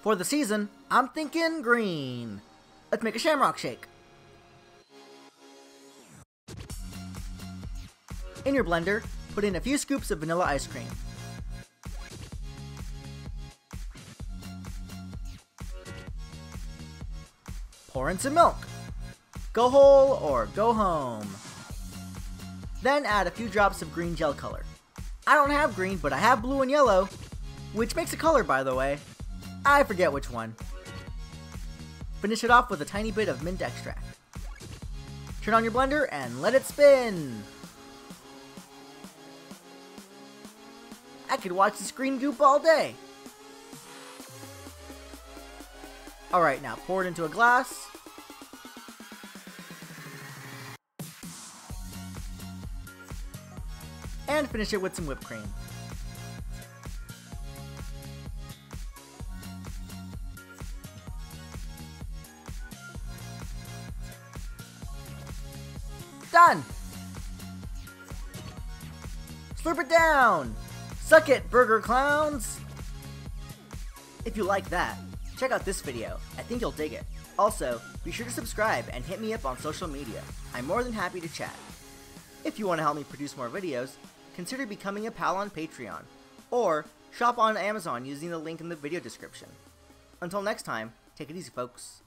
For the season, I'm thinking green. Let's make a Shamrock shake. In your blender, put in a few scoops of vanilla ice cream. Pour in some milk. Go whole or go home. Then add a few drops of green gel color. I don't have green, but I have blue and yellow, which makes a color, by the way. I forget which one. Finish it off with a tiny bit of mint extract. Turn on your blender and let it spin. I could watch this green goop all day. Alright, now pour it into a glass. And finish it with some whipped cream. Done! Slurp it down! Suck it, burger clowns! If you like that, check out this video. I think you'll dig it. Also, be sure to subscribe and hit me up on social media. I'm more than happy to chat. If you want to help me produce more videos, consider becoming a pal on Patreon, or shop on Amazon using the link in the video description. Until next time, take it easy, folks.